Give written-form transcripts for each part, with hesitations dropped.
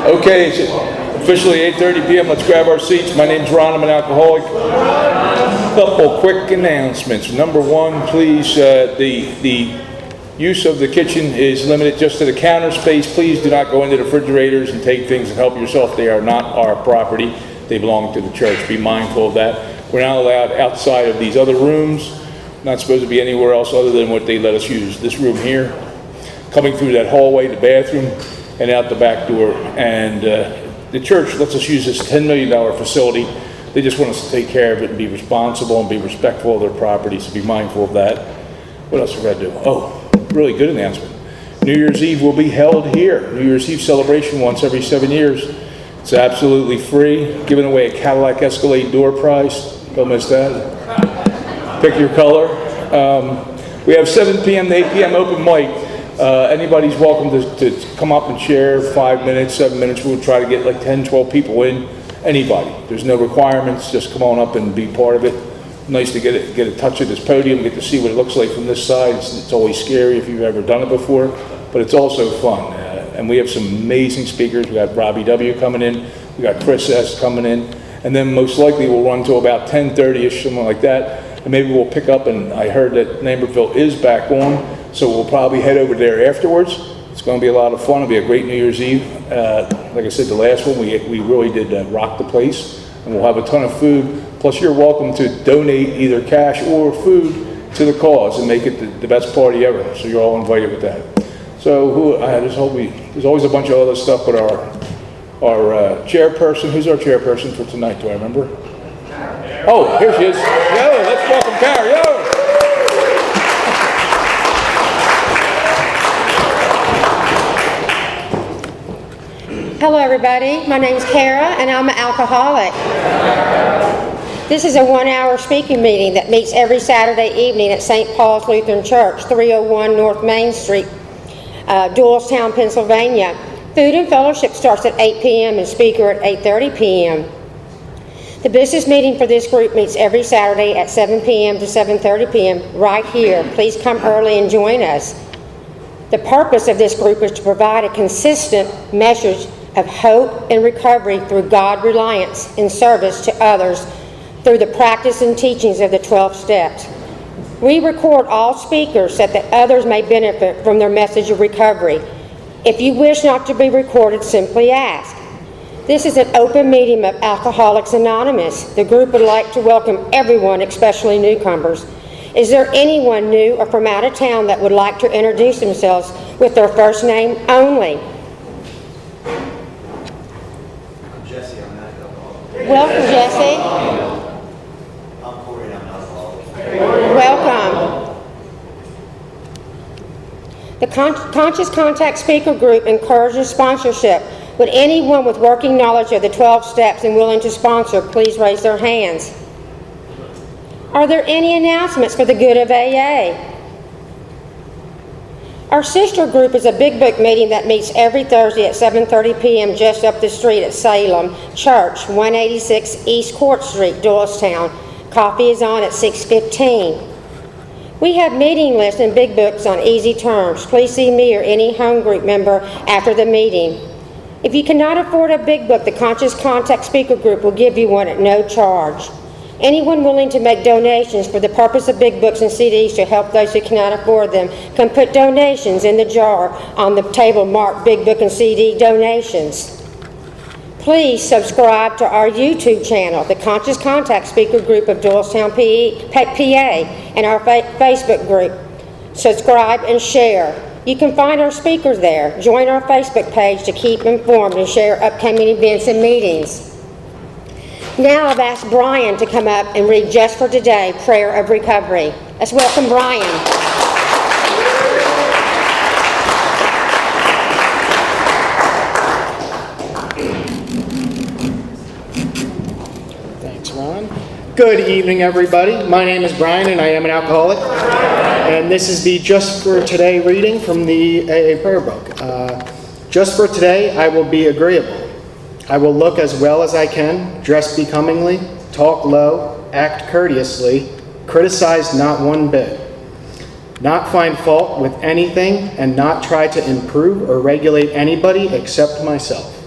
Okay, it's officially 8:30 p.m. Let's grab our seats. My name's Ron. I'm an alcoholic. Couple quick announcements. Number one, please, the use of the kitchen is limited just to the counter space. Please do not go into the refrigerators and take things and help yourself. They are not our property. They belong to the church. Be mindful of that. We're not allowed outside of these other rooms. Not supposed to be anywhere else other than what they let us use. This room here, coming through that hallway, the bathroom, and out the back door. And the church lets us use this $10 million facility. They just want us to take care of it and be responsible and be respectful of their property, so be mindful of that. What else we got to do? Oh, really good announcement. New Year's Eve will be held here. New Year's Eve celebration once every 7 years. It's absolutely free. Giving away a Cadillac Escalade door prize. Don't miss that. Pick your color. We have 7 p.m. to 8 p.m. open mic. Anybody's welcome to come up and share 5 minutes, 7 minutes. We'll try to get like 10, 12 people in. Anybody. There's no requirements. Just come on up and be part of it. Nice to get a touch of this podium, get to see what it looks like from this side. It's always scary if you've ever done it before, but it's also fun. And we have some amazing speakers. We got Robbie W. coming in. We got Chris S. coming in. And then most likely we'll run to about 10:30ish, something like that. And maybe we'll pick up, and I heard that Lambertville is back on, so we'll probably head over there afterwards. It's going to be a lot of fun. It'll be a great New Year's Eve. Like I said, the last one, we really did rock the place. And we'll have a ton of food. Plus, you're welcome to donate either cash or food to the cause and make it the best party ever. So you're all invited with that. So there's always a bunch of other stuff, but our chairperson, who's our chairperson for tonight? Do I remember? Oh, here she is. Yo, let's welcome Kara. Yo! Hello everybody, my name's Kara and I'm an alcoholic. This is a 1-hour speaking meeting that meets every Saturday evening at St. Paul's Lutheran Church, 301 North Main Street, Doylestown, Pennsylvania. Food and fellowship starts at 8 p.m. and speaker at 8:30 p.m. The business meeting for this group meets every Saturday at 7 p.m. to 7:30 p.m. right here. Please come early and join us. The purpose of this group is to provide a consistent message of hope and recovery through God reliance and service to others through the practice and teachings of the 12 steps. We record all speakers so that others may benefit from their message of recovery. If you wish not to be recorded, simply ask. This is an open meeting of Alcoholics Anonymous. The group would like to welcome everyone, especially newcomers. Is there anyone new or from out of town that would like to introduce themselves with their first name only? Welcome, Jesse. I'm Corey, I'm an alcoholic. Welcome. The Conscious Contact Speaker Group encourages sponsorship. Would anyone with working knowledge of the 12 steps and willing to sponsor please raise their hands? Are there any announcements for the good of AA? Our sister group is a Big Book meeting that meets every Thursday at 7:30 p.m. just up the street at Salem Church, 186 East Court Street, Doylestown. Coffee is on at 6:15. We have meeting lists and Big Books on easy terms. Please see me or any home group member after the meeting. If you cannot afford a Big Book, the Conscious Contact Speaker Group will give you one at no charge. Anyone willing to make donations for the purpose of Big Books and CDs to help those who cannot afford them can put donations in the jar on the table marked Big Book and CD donations. Please subscribe to our YouTube channel, the Conscious Contact Speaker Group of Doylestown, PA, and our Facebook group. Subscribe and share. You can find our speakers there. Join our Facebook page to keep informed and share upcoming events and meetings. Now I've asked Brian to come up and read Just for Today, Prayer of Recovery. Let's welcome Brian. Thanks, Ron. Good evening, everybody. My name is Brian, and I am an alcoholic. And this is the Just for Today reading from the AA Prayer Book. Just for today, I will be agreeable. I will look as well as I can, dress becomingly, talk low, act courteously, criticize not one bit, not find fault with anything, and not try to improve or regulate anybody except myself.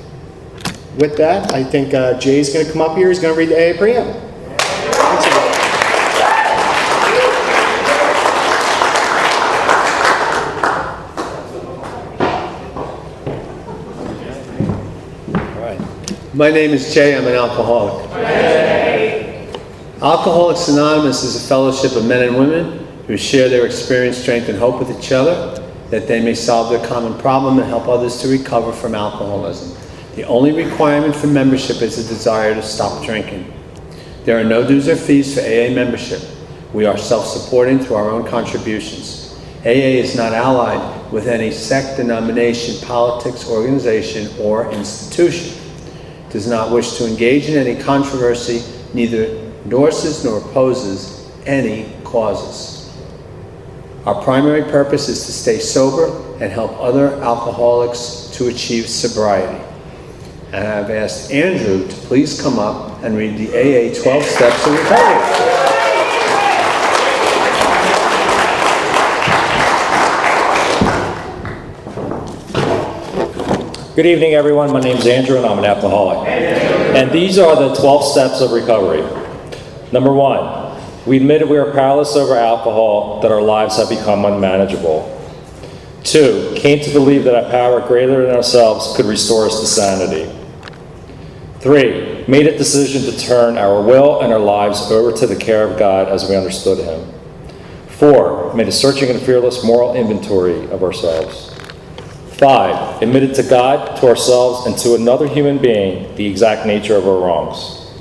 with that, I think Jay's going to come up here. He's going to read the AA preamble. My name is Jay. I'm an alcoholic. Alcoholics Anonymous is a fellowship of men and women who share their experience, strength, and hope with each other, that they may solve their common problem and help others to recover from alcoholism. The only requirement for membership is a desire to stop drinking. There are no dues or fees for AA membership. We are self-supporting through our own contributions. AA is not allied with any sect, denomination, politics, organization, or institution. Does not wish to engage in any controversy, neither endorses nor opposes any causes. Our primary purpose is to stay sober and help other alcoholics to achieve sobriety. And I've asked Andrew to please come up and read the AA 12 Steps of Recovery. Good evening, everyone. My name is Andrew, and I'm an alcoholic. And these are the 12 steps of recovery. Number 1, we admitted we are powerless over alcohol, that our lives have become unmanageable. 2, came to believe that a power greater than ourselves could restore us to sanity. 3, made a decision to turn our will and our lives over to the care of God as we understood Him. 4, made a searching and fearless moral inventory of ourselves. 5, admitted to God, to ourselves, and to another human being the exact nature of our wrongs.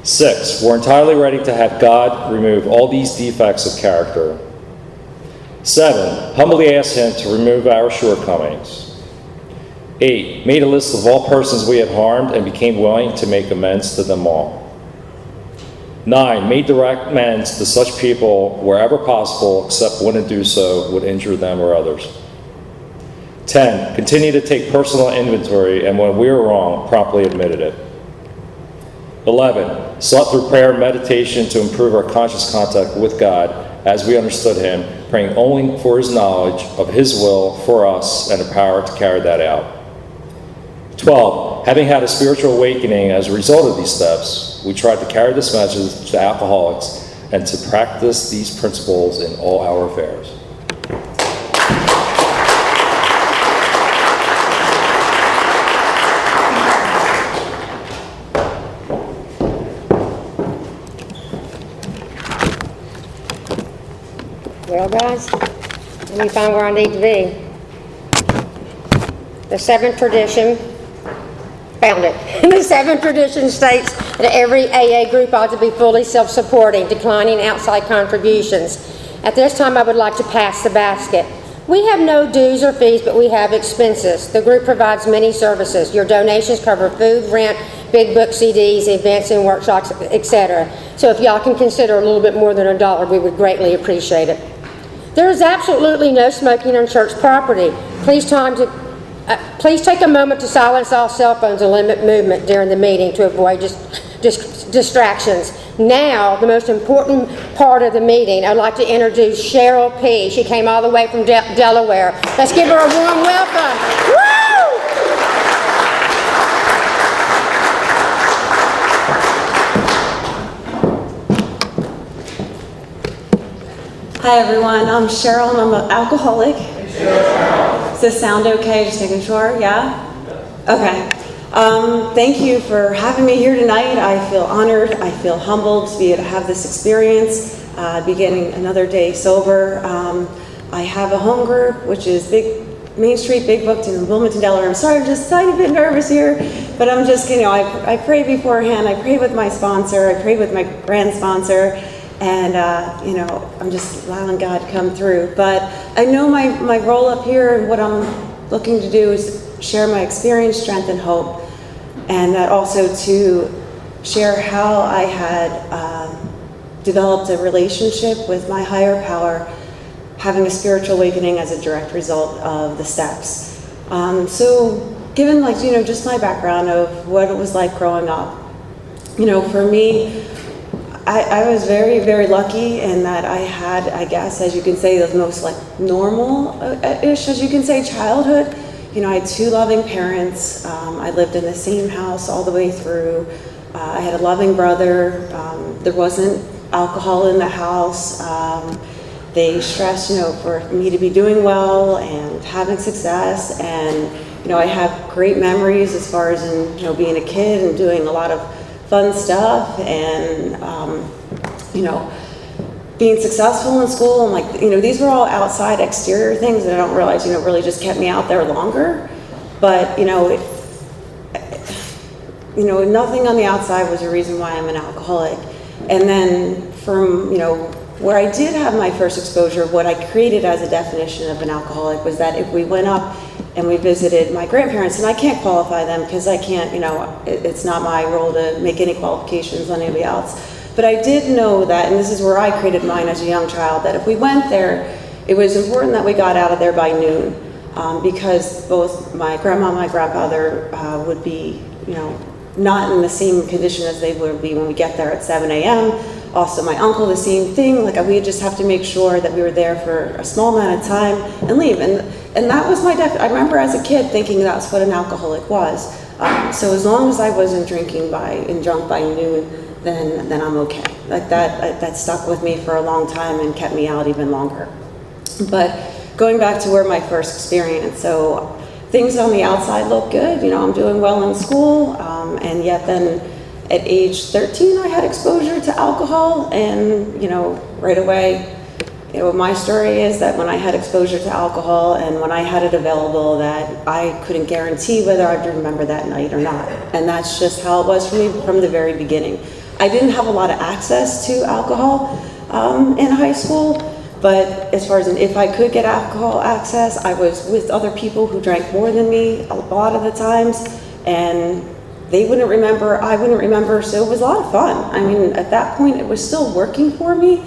6, we're entirely ready to have God remove all these defects of character. 7, humbly asked Him to remove our shortcomings. 8, made a list of all persons we had harmed and became willing to make amends to them all. 9, made direct amends to such people wherever possible, except when to do so would injure them or others. 10, continue to take personal inventory, and when we were wrong, promptly admitted it. 11, sought through prayer and meditation to improve our conscious contact with God as we understood Him, praying only for His knowledge of His will for us and the power to carry that out. 12, having had a spiritual awakening as a result of these steps, we tried to carry this message to alcoholics and to practice these principles in all our affairs. Well, guys, let me find where I need to be. The seventh tradition, found it. The seventh tradition states that every AA group ought to be fully self-supporting, declining outside contributions. At this time, I would like to pass the basket. We have no dues or fees, but we have expenses. The group provides many services. Your donations cover food, rent, big book CDs, events and workshops, etc. So if y'all can consider a little bit more than $1, we would greatly appreciate it. There is absolutely no smoking on church property. Please take a moment to silence all cell phones and limit movement during the meeting to avoid distractions. Now, the most important part of the meeting, I'd like to introduce Cheryl P. She came all the way from Delaware. Let's give her a warm welcome. Woo! Hi everyone, I'm Cheryl and I'm an alcoholic. Does this sound okay? Just making sure, yeah? Okay. Thank you for having me here tonight. I feel honored, I feel humbled to be able to have this experience, beginning another day sober. I have a home group, which is Main Street, Big Book in Wilmington, Delaware. I'm sorry, I'm just a tiny bit nervous here, but I'm just, I pray beforehand, I pray with my sponsor, I pray with my grand sponsor, and, I'm just allowing God to come through. But I know my role up here and what I'm looking to do is share my experience, strength, and hope, and that also to share how I had developed a relationship with my higher power, having a spiritual awakening as a direct result of the steps. So given just my background of what it was like growing up, for me, I was very, very lucky in that I had, I guess, as you can say, the most normal-ish, as you can say, childhood. I had two loving parents. I lived in the same house all the way through. I had a loving brother. There wasn't alcohol in the house. They stressed, for me to be doing well and having success. And, I have great memories as far as being a kid and doing a lot of fun stuff and, being successful in school. And these were all outside exterior things that I don't realize, really just kept me out there longer. But, nothing on the outside was a reason why I'm an alcoholic. And then from, where I did have my first exposure, what I created as a definition of an alcoholic was that if we went up and we visited my grandparents, and I can't qualify them because I can't, it's not my role to make any qualifications on anybody else. But I did know that, and this is where I created mine as a young child, that if we went there, it was important that we got out of there by noon, because both my grandma and my grandfather would be, not in the same condition as they would be when we get there at 7 a.m. Also, my uncle, the same thing. We just have to make sure that we were there for a small amount of time and leave. And that was my I remember as a kid thinking that's what an alcoholic was. So as long as I wasn't drinking and drunk by noon, then I'm okay. That stuck with me for a long time and kept me out even longer. But going back to where my first experience, so things on the outside look good. I'm doing well in school, and yet then at age 13, I had exposure to alcohol, and right away, my story is that when I had exposure to alcohol and when I had it available, that I couldn't guarantee whether I'd remember that night or not. And that's just how it was for me from the very beginning. I didn't have a lot of access to alcohol in high school, but as far as if I could get alcohol access, I was with other people who drank more than me a lot of the times, and they wouldn't remember, I wouldn't remember, so it was a lot of fun. At that point, it was still working for me.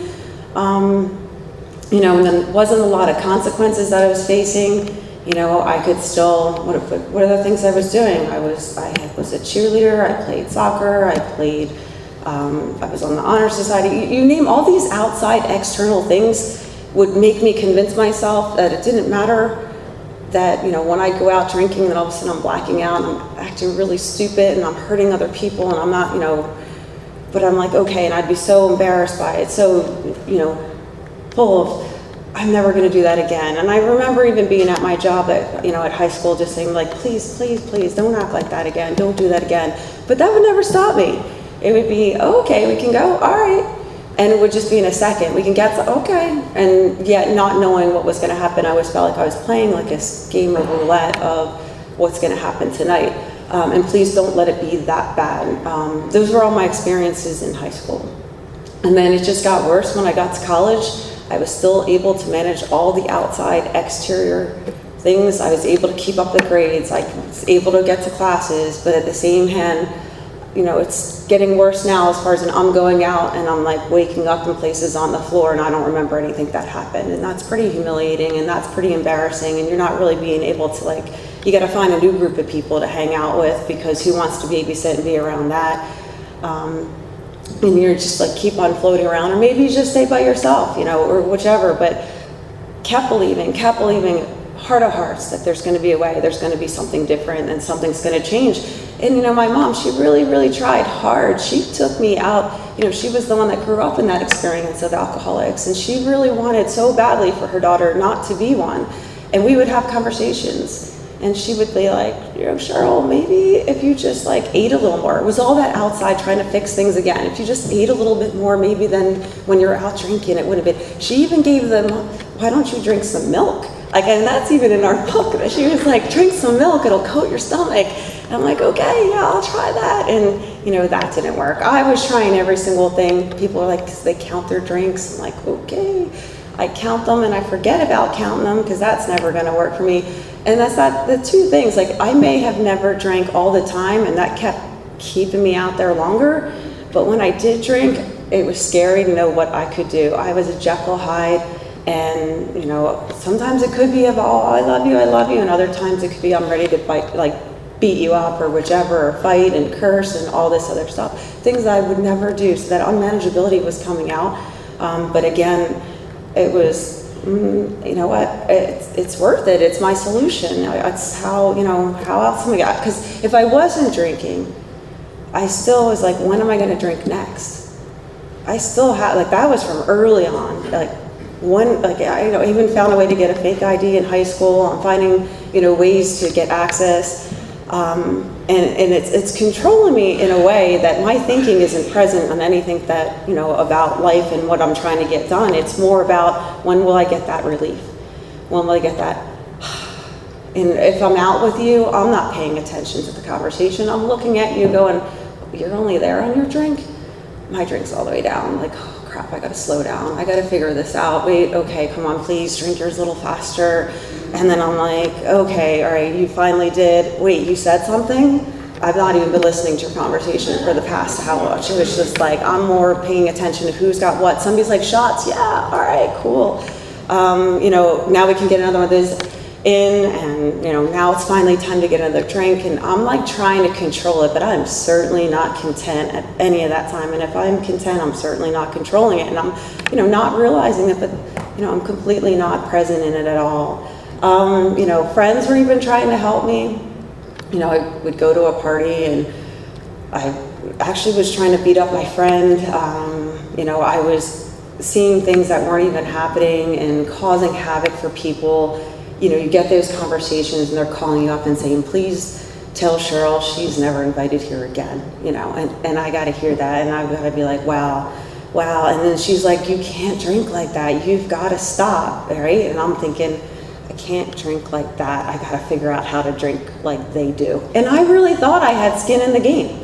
And then wasn't a lot of consequences that I was facing. I could still, what are the things I was doing? I was a cheerleader, I played soccer, I was on the honor society. You name all these outside external things would make me convince myself that it didn't matter, that, when I go out drinking, then all of a sudden I'm blacking out, and I'm acting really stupid, and I'm hurting other people, and I'm not, but I'm like, okay, and I'd be so embarrassed by it, so, full of, I'm never going to do that again. And I remember even being at my job at high school, just saying please, please, please, don't act like that again, don't do that again. But that would never stop me. It would be, oh, okay, we can go, all right. And it would just be in a second, we can get, okay. And yet not knowing what was going to happen, I always felt like I was playing like a game of roulette of what's going to happen tonight. And please don't let it be that bad. Those were all my experiences in high school. And then it just got worse when I got to college. I was still able to manage all the outside exterior things. I was able to keep up the grades. I was able to get to classes, but at the same hand, it's getting worse now as far as I'm going out and I'm waking up in places on the floor and I don't remember anything that happened. And that's pretty humiliating and that's pretty embarrassing, and you're not really being able to you got to find a new group of people to hang out with, because who wants to babysit and be around that? And you're just keep on floating around, or maybe you just stay by yourself, or whichever, but kept believing heart of hearts that there's going to be a way, there's going to be something different and something's going to change. And my mom, she really, really tried hard. She took me out, she was the one that grew up in that experience of alcoholics, and she really wanted so badly for her daughter not to be one. And we would have conversations. And she would be like, Cheryl, maybe if you just ate a little more. It was all that outside trying to fix things again. If you just ate a little bit more, maybe then when you're out drinking, it wouldn't have been. She even gave them, why don't you drink some milk? And that's even in our book. She was like, drink some milk, it'll coat your stomach. And I'm like, okay, yeah, I'll try that. And that didn't work. I was trying every single thing. People are because they count their drinks. I'm like, okay. I count them and I forget about counting them, because that's never going to work for me. And that's not the two things. I may have never drank all the time, and that kept keeping me out there longer. But when I did drink, it was scary to know what I could do. I was a Jekyll Hyde, and sometimes it could be of, oh, I love you, and other times it could be I'm ready to fight, beat you up or whichever, or fight and curse and all this other stuff. Things that I would never do. So that unmanageability was coming out. But again, it was you know what, it's worth it. It's my solution. It's how, you know, how else am I got? Because if I wasn't drinking, I still was like, when am I going to drink next? I still had, like, that was from early on. Like, I, you know, even found a way to get a fake ID in high school. I'm finding, you know, ways to get access. And it's controlling me in a way that my thinking isn't present on anything that, you know, about life and what I'm trying to get done. It's more about, when will I get that relief? When will I get that? And if I'm out with you, I'm not paying attention to the conversation. I'm looking at you going, you're only there on your drink? My drink's all the way down. Like, oh crap, I gotta slow down. I gotta figure this out. Wait, okay, come on, please, drink yours a little faster. And then I'm like, okay, all right, you finally did. Wait, you said something? I've not even been listening to your conversation for the past how much. It was just like, I'm more paying attention to who's got what. Somebody's like, shots, yeah, all right, cool. You know, now we can get another one of those in, and, you know, now it's finally time to get another drink. And I'm like trying to control it, but I'm certainly not content at any of that time. And if I'm content, I'm certainly not controlling it. And I'm, you know, not realizing it, but, you know, I'm completely not present in it at all. You know, friends were even trying to help me. You know, I would go to a party and I actually was trying to beat up my friend. You know, I was seeing things that weren't even happening and causing havoc for people. You know, you get those conversations and they're calling you up and saying, please tell Cheryl she's never invited here again, you know, and I got to hear that, and I've got to be like, wow. And then she's like, you can't drink like that. You've got to stop, right? And I'm thinking, I can't drink like that. I got to figure out how to drink like they do. And I really thought I had skin in the game.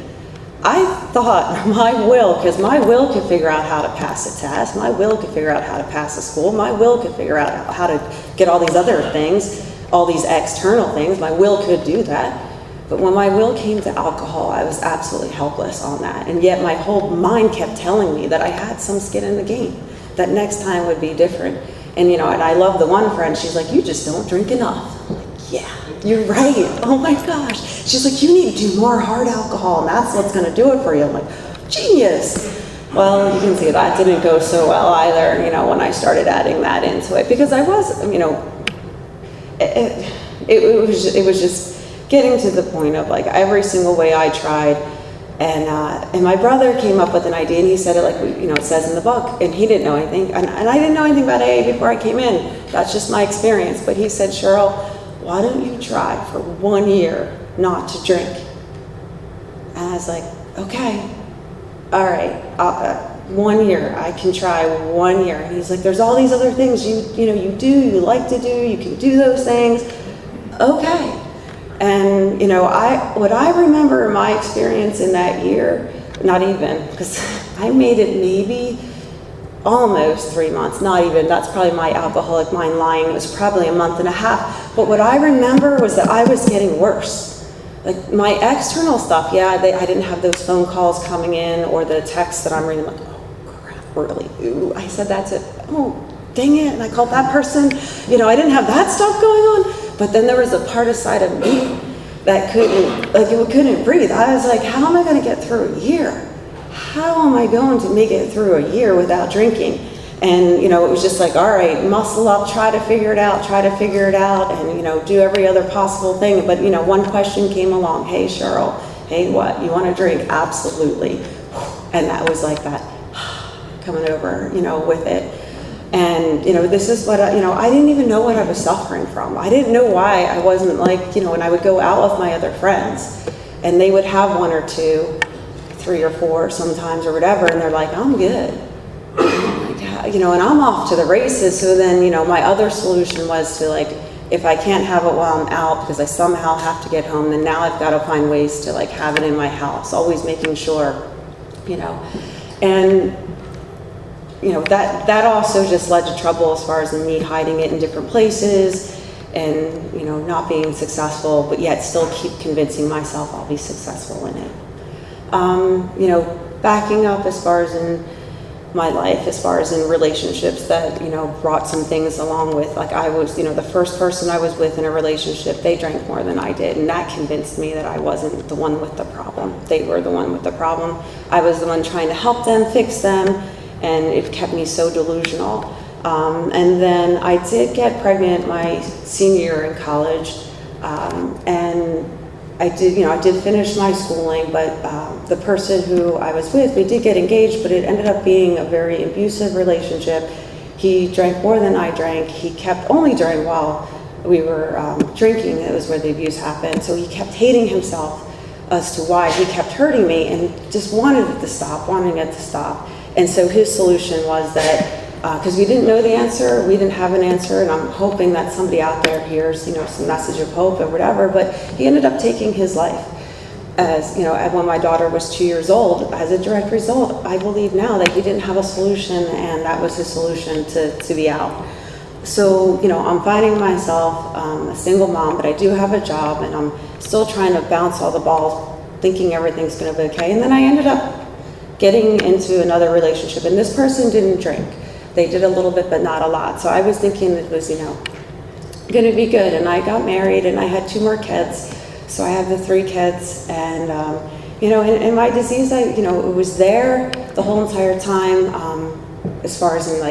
I thought my will, because my will could figure out how to pass a test, my will could figure out how to pass a school, my will could figure out how to get all these other things, all these external things, my will could do that. But when my will came to alcohol, I was absolutely helpless on that. And yet my whole mind kept telling me that I had some skin in the game, that next time would be different. And, you know, and I love the one friend, she's like, you just don't drink enough. I'm like, yeah, you're right. Oh my gosh. She's like, you need to do more hard alcohol, and that's what's going to do it for you. I'm like, genius. Well, you can see that didn't go so well either, you know, when I started adding that into it, because I was, you know, it was just getting to the point of like every single way I tried. And my brother came up with an idea, and he said it like, you know, it says in the book, and he didn't know anything, and I didn't know anything about AA before I came in. That's just my experience. But he said, Cheryl, why don't you try for 1 year not to drink? And I was like, okay, all right, 1 year, I can try 1 year. And he's like, there's all these other things you like to do, you can do those things. Okay. And, you know, what I remember in my experience in that year, not even, because I made it maybe almost 3 months, not even, that's probably my alcoholic mind lying, it was probably a month and a half. But what I remember was that I was getting worse. Like my external stuff, yeah, I didn't have those phone calls coming in or the texts that I'm reading, like, oh crap, really? Ooh, I said that's it. Oh, dang it, and I called that person. You know, I didn't have that stuff going on. But then there was a part aside of me that couldn't breathe. I was like, how am I going to get through a year? How am I going to make it through a year without drinking? And, you know, it was just like, all right, muscle up, try to figure it out, and, you know, do every other possible thing. But, you know, one question came along, hey, Cheryl, hey, what, you want to drink? Absolutely. And that was like that coming over, you know, with it. And, you know, this is what, I didn't even know what I was suffering from. I didn't know why I wasn't like, you know, when I would go out with my other friends and they would have 1 or 2, 3 or 4 sometimes or whatever, and they're like, I'm good. You know, and I'm off to the races. So then, you know, my other solution was to like, if I can't have it while I'm out because I somehow have to get home, then now I've got to find ways to like have it in my house, always making sure, you know. And you know, that also just led to trouble as far as me hiding it in different places and, you know, not being successful, but yet still keep convincing myself I'll be successful in it. You know, backing up as far as in my life, as far as in relationships that, you know, brought some things along with, like I was, you know, the first person I was with in a relationship, they drank more than I did, and that convinced me that I wasn't the one with the problem. They were the one with the problem. I was the one trying to help them, fix them, and it kept me so delusional And then I did get pregnant my senior year in college, and I did finish my schooling, but the person who I was with, we did get engaged, but it ended up being a very abusive relationship. He drank more than I drank. He kept only during while we were drinking, it was where the abuse happened. So he kept hating himself as to why he kept hurting me and just wanting it to stop. And so his solution was that, because we didn't know the answer, we didn't have an answer, and I'm hoping that somebody out there hears, some message of hope or whatever, but he ended up taking his life. As, when my daughter was 2 years old, as a direct result, I believe now that he didn't have a solution, and that was his solution to be out. So, I'm finding myself a single mom, but I do have a job, and I'm still trying to bounce all the balls, thinking everything's going to be okay. And then I ended up getting into another relationship, and this person didn't drink. They did a little bit, but not a lot. So I was thinking it was, going to be good. And I got married, and I had 2 more kids. So I have the 3 kids, and and my disease, it was there the whole entire time, as far as in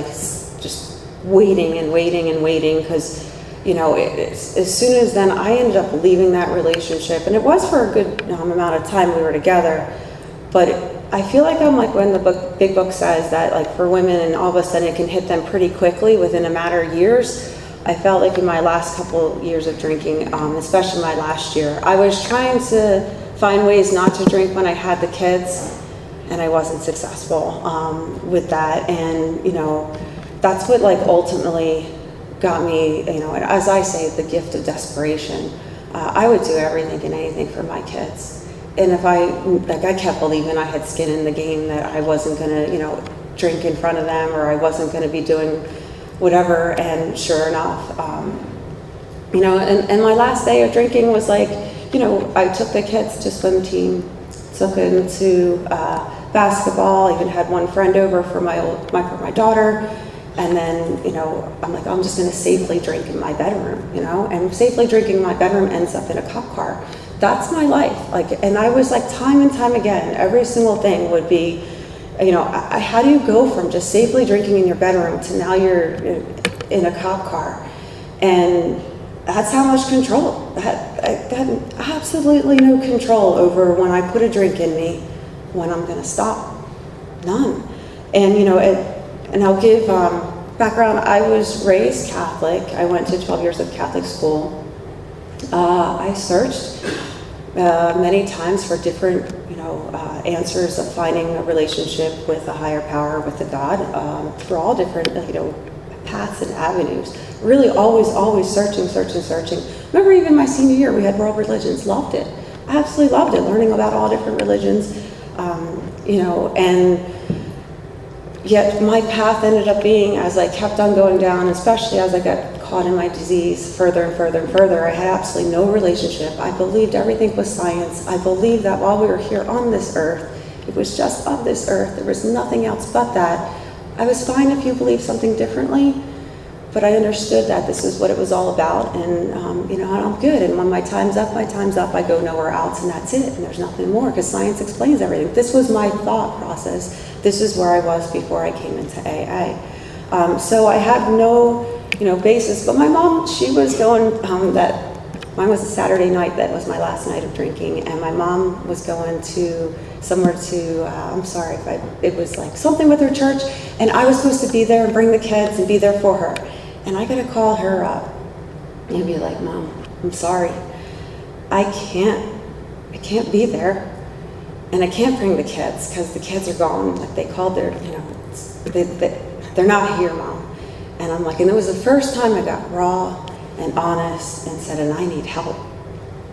just waiting and waiting and waiting, because as soon as then I ended up leaving that relationship, and it was for a good amount of time we were together, but I feel like I'm like when the big book says that, like, for women, and all of a sudden it can hit them pretty quickly within a matter of years. I felt like in my last couple years of drinking, especially my last year, I was trying to find ways not to drink when I had the kids, and I wasn't successful with that. And that's what ultimately got me, as I say, the gift of desperation. I would do everything and anything for my kids. And if I kept believing I had skin in the game, that I wasn't gonna, drink in front of them, or I wasn't gonna be doing whatever. And sure enough, and my last day of drinking was I took the kids to swim team, took them to basketball, even had one friend over for my daughter. And then, I'm like, I'm just going to safely drink in my bedroom, and safely drinking in my bedroom ends up in a cop car. That's my life. And I was time and time again, every single thing would be, how do you go from just safely drinking in your bedroom to now you're in a cop car? And that's how much control. I had absolutely no control over when I put a drink in me, when I'm going to stop. None. And, and I'll give background. I was raised Catholic. I went to 12 years of Catholic school. I searched many times for different, answers of finding a relationship with a higher power, with a God, through all different, paths and avenues. Really always searching. Remember even my senior year, we had world religions. Loved it. I absolutely loved it, learning about all different religions, and yet my path ended up being, as I kept on going down, especially as I got caught in my disease further and further, I had absolutely no relationship. I believed everything was science. I believed that while we were here on this earth, it was just of this earth. There was nothing else but that. I was fine if you believed something differently, but I understood that this is what it was all about, and I'm good. And when my time's up, I go nowhere else, and that's it, and there's nothing more, because science explains everything. This was my thought process. This is where I was before I came into AA. So I had no, basis. But my mom, she was going, mine was a Saturday night, that was my last night of drinking, and my mom was going to somewhere to, it was something with her church, and I was supposed to be there and bring the kids and be there for her. And I got to call her up and be like, Mom, I'm sorry. I can't be there. And I can't bring the kids because the kids are gone. They called their, they're not here, Mom. And I'm and it was the first time I got raw and honest and said, and I need help.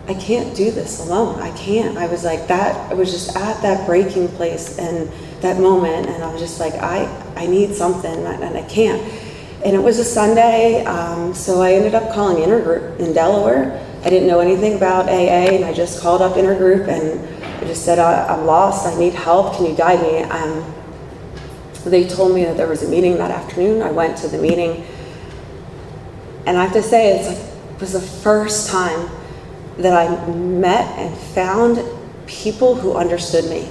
I can't do this alone. I can't. I was that. I was just at that breaking place and that moment, and I was just I need something, and I can't. And it was a Sunday, so I ended up calling Intergroup in Delaware. I didn't know anything about AA, and I just called up Intergroup, and I just said, I'm lost, I need help, can you guide me? They told me that there was a meeting that afternoon. I went to the meeting, and I have to say, it was the first time that I met and found people who understood me.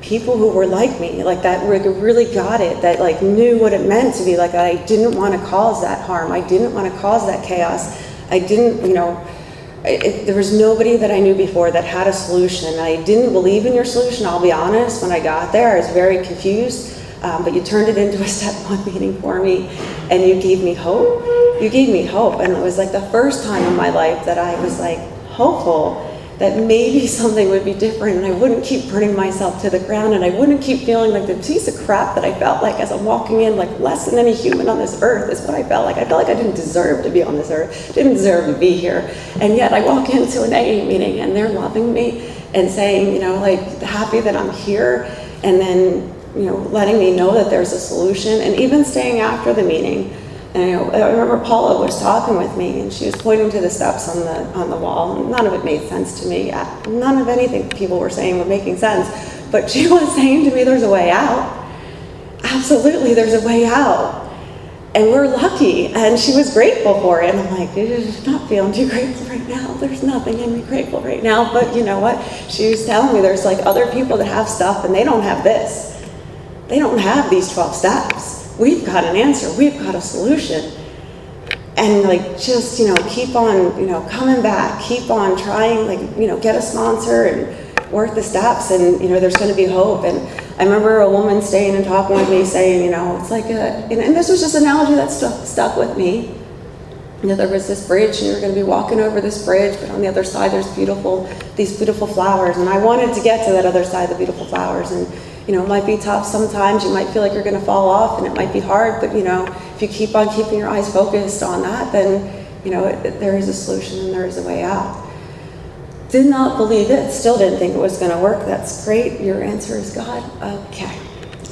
people who were like me, like that really got it, that like knew what it meant to be like that. I didn't want to cause that harm. I didn't want to cause that chaos. I didn't, there was nobody that I knew before that had a solution. I didn't believe in your solution, I'll be honest. When I got there, I was very confused, but you turned it into a step one meeting for me, and you gave me hope. You gave me hope, and it was like the first time in my life that I was like hopeful that maybe something would be different, and I wouldn't keep burning myself to the ground, and I wouldn't keep feeling like the piece of crap that I felt like as I'm walking in, like less than any human on this earth is what I felt like. I felt like I didn't deserve to be on this earth, didn't deserve to be here. And yet I walk into an AA meeting and they're loving me and saying, like happy that I'm here, and then, letting me know that there's a solution, and even staying after the meeting. And I remember Paula was talking with me, and she was pointing to the steps on the wall. And none of it made sense to me. None of anything people were saying was making sense. But she was saying to me, "There's a way out. Absolutely, there's a way out. And we're lucky." And she was grateful for it. And I'm like, "You're not feeling too grateful right now. There's nothing in me grateful right now." But you know what? She was telling me there's like other people that have stuff, and they don't have this. They don't have these 12 steps. We've got an answer, we've got a solution. And like, just, keep on, coming back, keep on trying, like, get a sponsor and work the steps, and, there's gonna be hope. And I remember a woman staying and talking with me saying, it's like and this was just an analogy that stuck with me. There was this bridge, and you're gonna be walking over this bridge, but on the other side there's these beautiful flowers. And I wanted to get to that other side of the beautiful flowers. And it might be tough sometimes. You might feel like you're going to fall off, and it might be hard. But if you keep on keeping your eyes focused on that, then there is a solution and there is a way out. Did not believe it. Still didn't think it was going to work. That's great. Your answer is God. Okay,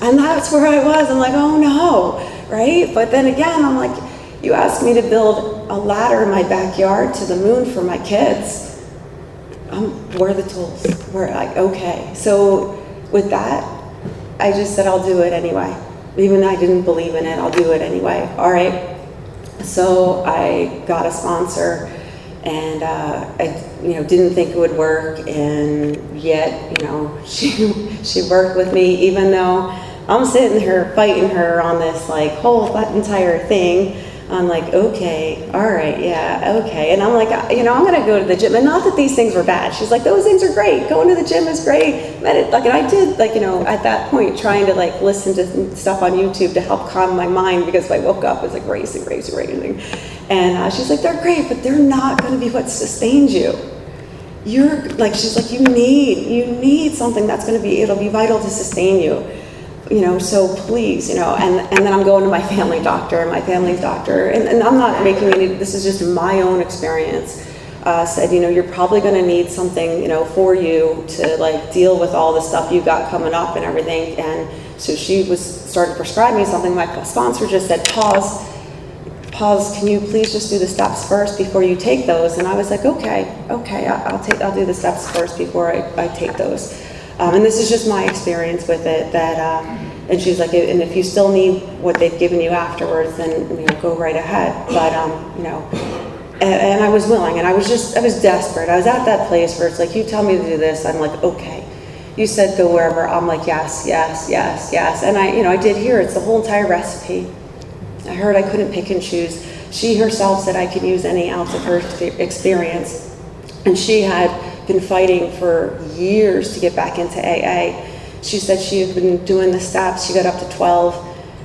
and that's where I was. I'm like, oh no, right? But then again, I'm like, you asked me to build a ladder in my backyard to the moon for my kids. Where are the tools? We're like, okay. So with that, I just said, I'll do it anyway. Even though I didn't believe in it, I'll do it anyway. All right. So I got a sponsor, and I didn't think it would work, and yet she worked with me, even though I'm sitting here fighting her on this that entire thing. I'm like, okay, all right, yeah, okay. And I'm like, I'm gonna go to the gym. And not that these things were bad. She's like, those things are great. Going to the gym is great. And I did, at that point, trying to listen to stuff on YouTube to help calm my mind, because I woke up, it was racing. And she's like, they're great, but they're not gonna be what sustains you. She's like, you need something that's it'll be vital to sustain you. So please, and then I'm going to my family doctor, and my family's doctor, and I'm not making this is just my own experience, said, you're probably going to need something, for you to deal with all the stuff you've got coming up and everything. And so she started prescribing me something. My sponsor just said, pause, can you please just do the steps first before you take those? And I was like, okay, I'll do the steps first before I take those. And this is just my experience with it, and she's like, and if you still need what they've given you afterwards, then go right ahead. But and I was willing, and I was desperate. I was at that place where it's like, you tell me to do this, I'm like, okay. You said go wherever, I'm like, yes. And I did hear it's the whole entire recipe. I heard I couldn't pick and choose. She herself said I could use any ounce of her experience, and she had been fighting for years to get back into AA. She said she had been doing the steps. She got up to 12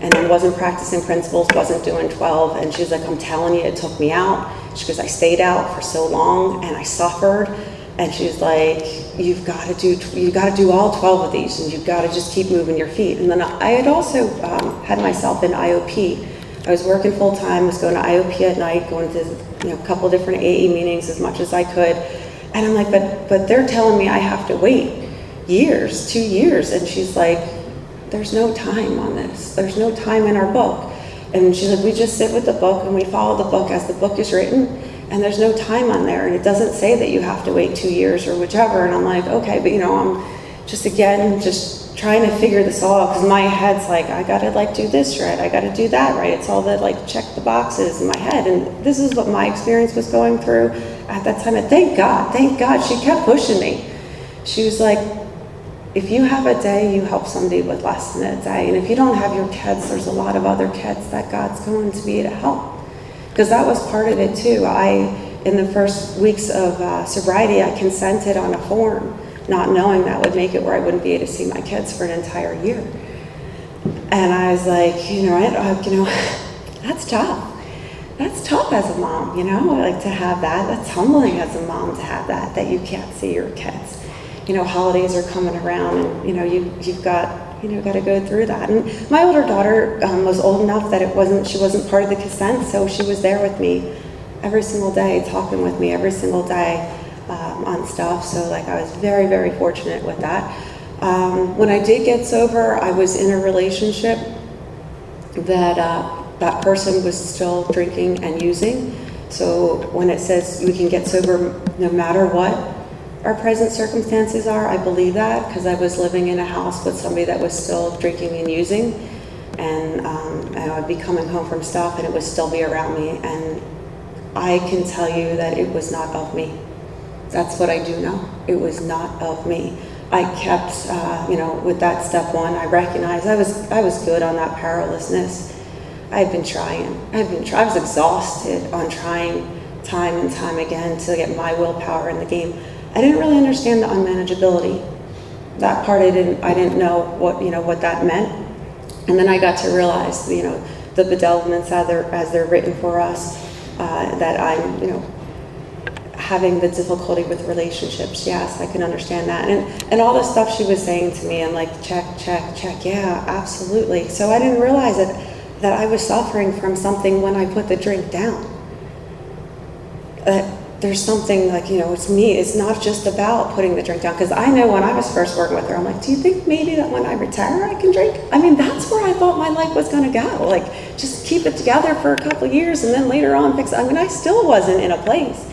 and then wasn't practicing principles, wasn't doing 12. And she's like, I'm telling you, it took me out. She goes, I stayed out for so long and I suffered. And she's like, you got to do all 12 of these, and you've got to just keep moving your feet. And then I had also had myself in IOP. I was working full time, was going to IOP at night, going to a couple different AA meetings as much as I could. And I'm like, but they're telling me I have to wait 2 years. And she's like, there's no time on this. There's no time in our book. And she's like, we just sit with the book and we follow the book as the book is written. And there's no time on there. And it doesn't say that you have to wait 2 years or whichever. And I'm like, okay, but I'm just trying to figure this all out. Because my head's like, I got to do this right. I got to do that right. It's all that check the boxes in my head. And this is what my experience was going through at that time. And thank God, she kept pushing me. She was like, if you have a day, you help somebody with less than a day. And if you don't have your kids, there's a lot of other kids that God's going to be to help. Because that was part of it too. In the first weeks of sobriety, I consented on a form, not knowing that would make it where I wouldn't be able to see my kids for an entire year. And I was like, that's tough. That's tough as a mom, like to have that. That's humbling as a mom to have that you can't see your kids. Holidays are coming around, and you've got to go through that. And my older daughter was old enough that she wasn't part of the consent, so she was there with me every single day, talking with me every single day on stuff. So like I was very, very fortunate with that. When I did get sober, I was in a relationship that person was still drinking and using. So when it says we can get sober no matter what our present circumstances are, I believe that, because I was living in a house with somebody that was still drinking and using, and I would be coming home from stuff and it would still be around me, and I can tell you that it was not of me. That's what I do know. It was not of me. I kept, with that step one, I recognized I was good on that powerlessness. I was exhausted on trying time and time again to get my willpower in the game. I didn't really understand the unmanageability. That part I didn't know what that meant. And then I got to realize, the bedevilments as they're written for us, that I'm, having the difficulty with relationships. Yes, I can understand that. And all the stuff she was saying to me, I'm like, check, yeah, absolutely. So I didn't realize that I was suffering from something when I put the drink down. There's something like, it's me. It's not just about putting the drink down. Because I know when I was first working with her, I'm like, do you think maybe that when I retire I can drink? I mean, that's where I thought my life was going to go. Like, just keep it together for a couple of years and then later on fix it. I mean, I still wasn't in a place.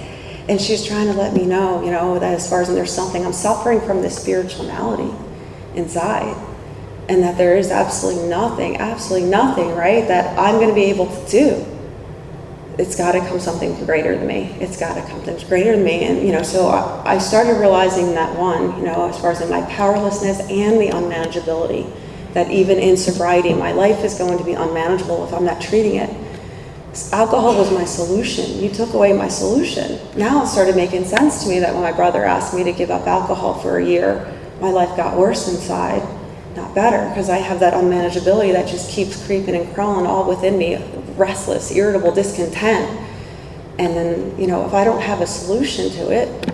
And she's trying to let me know, that as far as there's something, I'm suffering from this spiritual malady inside. And that there is absolutely nothing, right, that I'm going to be able to do. It's got to come something greater than me. It's got to come something greater than me. And, so I started realizing that as far as in my powerlessness and the unmanageability, that even in sobriety, my life is going to be unmanageable if I'm not treating it. Alcohol was my solution. You took away my solution. Now it started making sense to me that when my brother asked me to give up alcohol for a year, my life got worse inside, not better, because I have that unmanageability that just keeps creeping and crawling all within me, restless, irritable, discontent. And then, if I don't have a solution to it,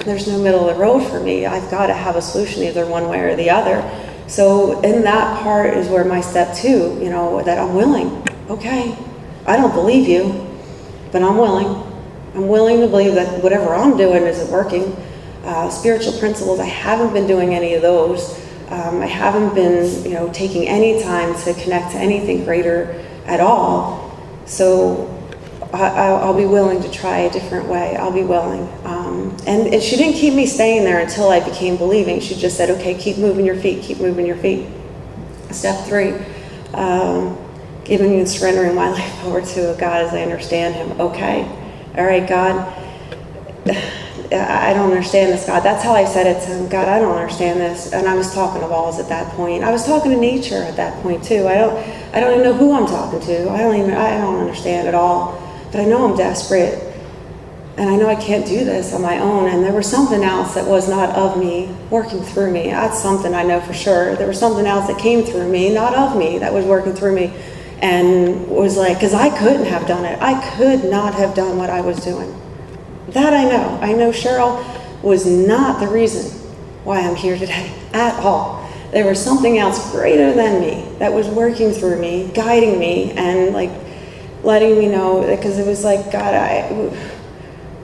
there's no middle of the road for me. I've got to have a solution either one way or the other. So in that part is where my step two, that I'm willing. Okay, I don't believe you, but I'm willing. I'm willing to believe that whatever I'm doing isn't working. Spiritual principles, I haven't been doing any of those. I haven't been, taking any time to connect to anything greater at all. So I'll be willing to try a different way. I'll be willing. And she didn't keep me staying there until I became believing. She just said, okay, keep moving your feet, keep moving your feet. Step three, giving and surrendering my life over to God as I understand Him. Okay, all right, God, I don't understand this, God. That's how I said it to Him. God, I don't understand this. And I was talking to walls at that point. I was talking to nature at that point too. I don't even know who I'm talking to. I don't understand at all. But I know I'm desperate. And I know I can't do this on my own. And there was something else that was not of me working through me. That's something I know for sure. There was something else that came through me, not of me, that was working through me. And was like, because I couldn't have done it. I could not have done what I was doing. That I know. I know Cheryl was not the reason why I'm here today at all. There was something else greater than me that was working through me, guiding me, and like letting me know, because it was like, God,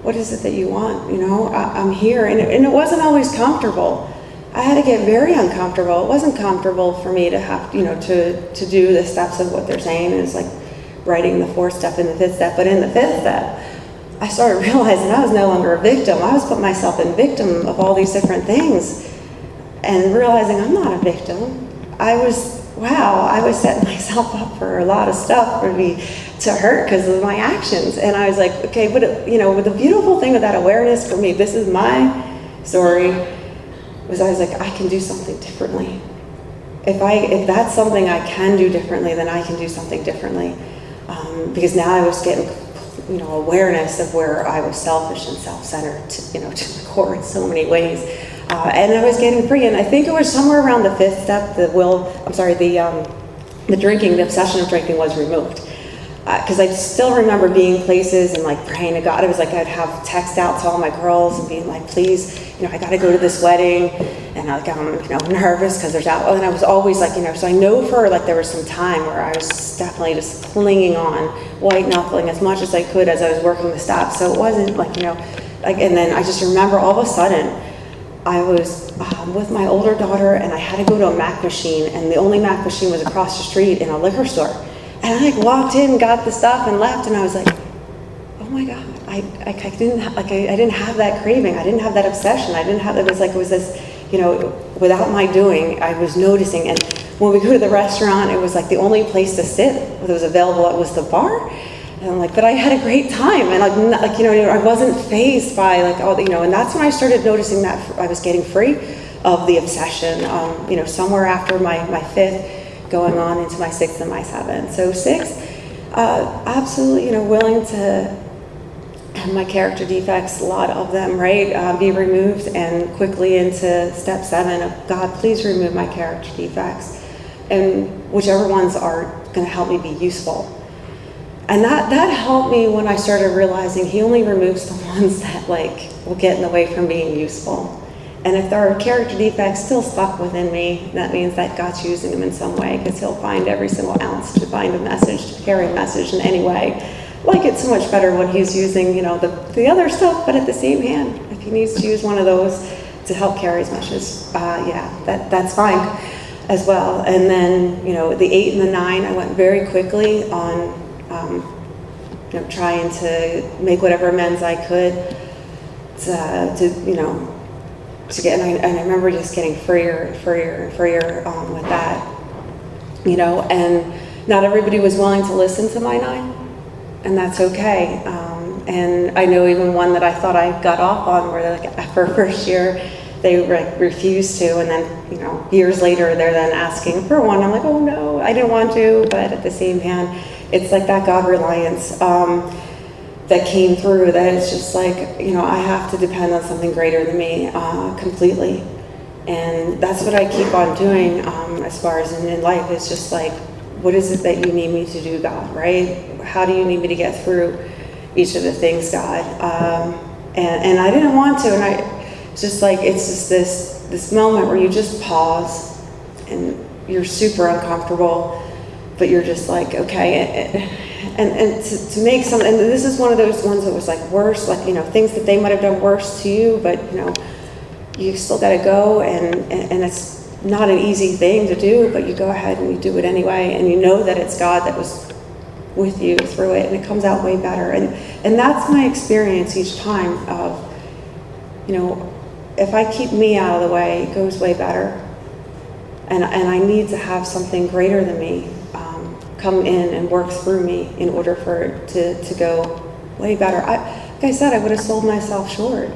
what is it that you want? I'm here. And it wasn't always comfortable. I had to get very uncomfortable. It wasn't comfortable for me to have, to do the steps of what they're saying. It's like writing the fourth step and the fifth step. But in the fifth step, I started realizing I was no longer a victim. I was putting myself in victim of all these different things and realizing I'm not a victim. I was setting myself up for a lot of stuff for me to hurt because of my actions. And I was like, okay, but with the beautiful thing of that awareness for me, this is my story. was I was like, I can do something differently. If that's something I can do differently, then I can do something differently. Because now I was getting, awareness of where I was selfish and self-centered, to the core in so many ways. And I was getting free, and I think it was somewhere around the 5th step, the drinking, the obsession of drinking was removed. Because I still remember being places and like praying to God. It was like I'd have text out to all my girls and being like, please, I got to go to this wedding, and I'm nervous because there's out. And I was always like, so I know for like there was some time where I was definitely just clinging on, white knuckling as much as I could as I was working the steps. So it wasn't like, and then I just remember all of a sudden I was with my older daughter, and I had to go to a Mac machine, and the only Mac machine was across the street in a liquor store. And I like walked in, got the stuff, and left, and I was like, oh my God, I didn't have that craving, I didn't have that obsession, it was this, without my doing, I was noticing. And when we go to the restaurant, it was like the only place to sit that was available was the bar. And I'm like, but I had a great time, and I wasn't fazed by like all the, and that's when I started noticing that I was getting free of the obsession. Somewhere after my 5th, going on into my 6th and my 7th. So 6th, absolutely, willing to have my character defects, a lot of them, right, be removed, and quickly into step 7 of God, please remove my character defects, and whichever ones are going to help me be useful. And that helped me when I started realizing He only removes the ones that will get in the way from being useful. And if there are character defects still stuck within me, that means that God's using them in some way, because He'll find every single ounce to find a message, to carry a message in any way. Like it's so much better when He's using, the other stuff, but at the same hand, if He needs to use one of those to help carry His message, that's fine as well. And then, the 8 and the 9, I went very quickly on, trying to make whatever amends I could to get, and I remember just getting freer with that, and not everybody was willing to listen to my 9, and that's okay. And I know even one that I thought I got off on, where for first year, they refused to, and then, years later, they're then asking for one. I'm like, oh no, I didn't want to, but at the same hand, it's like that God reliance that came through, that it's just like, I have to depend on something greater than me completely. And that's what I keep on doing as far as in life. It's just like, what is it that you need me to do, God, right? How do you need me to get through each of the things, God? And I didn't want to, and it's just like, it's just this moment where you just pause, and you're super uncomfortable, but you're just like, okay, and to make some, and this is one of those ones that was like worse, things that they might have done worse to you, but you still got to go, and it's not an easy thing to do, but you go ahead and you do it anyway, and you know that it's God that was with you through it, and it comes out way better. And that's my experience each time of, if I keep me out of the way, it goes way better. And I need to have something greater than me come in and work through me in order for it to go way better. Like I said, I would have sold myself short.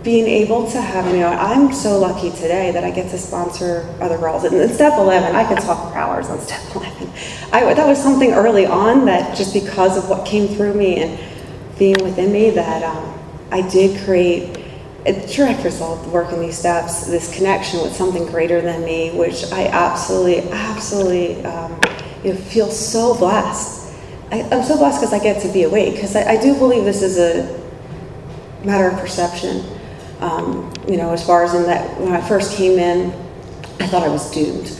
Being able to have, I'm so lucky today that I get to sponsor other girls. And in step 11, I could talk for hours on step 11. That was something early on that just because of what came through me and being within me, that I did create a direct result of working these steps, this connection with something greater than me, which I absolutely feel so blessed. I'm so blessed because I get to be awake, because I do believe this is a matter of perception. As far as in that, when I first came in, I thought I was doomed.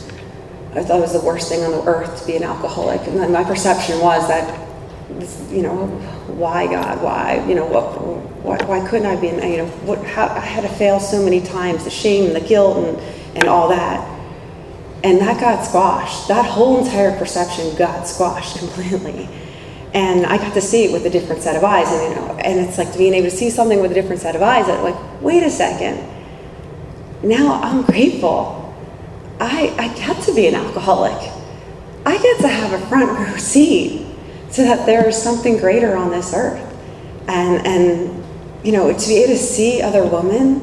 I thought it was the worst thing on the earth to be an alcoholic, and then my perception was that, why God, why, why couldn't I be, I had to fail so many times, the shame, the guilt, and all that. And that got squashed. That whole entire perception got squashed completely. And I got to see it with a different set of eyes, and it's like being able to see something with a different set of eyes, that like, wait a second, now I'm grateful. I get to be an alcoholic. I get to have a front row seat so that there is something greater on this earth. And to be able to see other women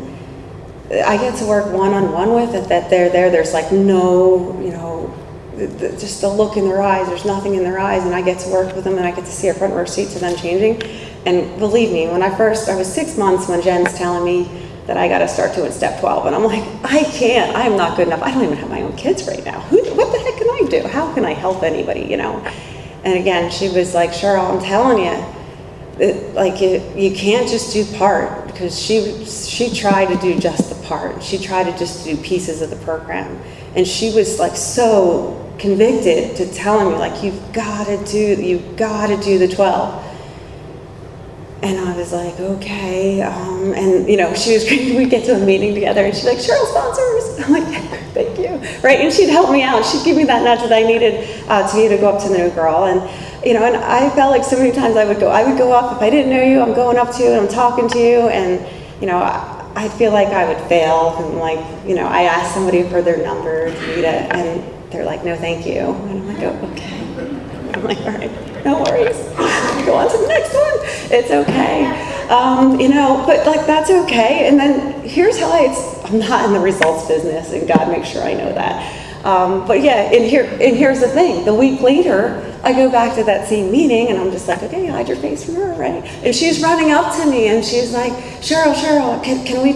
I get to work one-on-one with, that they're there, there's like no, just the look in their eyes, there's nothing in their eyes, and I get to work with them, and I get to see a front row seat to them changing. And believe me, when I was 6 months when Jen's telling me that I got to start doing step 12, and I'm like, I can't, I'm not good enough, I don't even have my own kids right now. What the heck can I do? How can I help anybody, And again, she was like, Cheryl, I'm telling you, you can't just do part, because she tried to do just the part. She tried to just do pieces of the program, and she was like so convicted to telling me like, you've got to do the 12. And I was like, okay, and she was great. We'd get to a meeting together, and she's like, Cheryl sponsors. I'm like, thank you, right? And she'd help me out. She'd give me that nudge that I needed to be able to go up to the new girl. And and I felt like so many times I would go up if I didn't know you. I'm going up to you and I'm talking to you, and I feel like I would fail. And like I asked somebody for their number to read it, and they're like, no, thank you. And I'm like, oh, okay. I'm like, all right, no worries. Go on to the next one. It's okay. But like that's okay. And then here's how I'm not in the results business, and God makes sure I know that. But yeah, and here's the thing. The week later, I go back to that same meeting, and I'm just like, okay, hide your face from her, right? And she's running up to me, and she's like, Cheryl, can we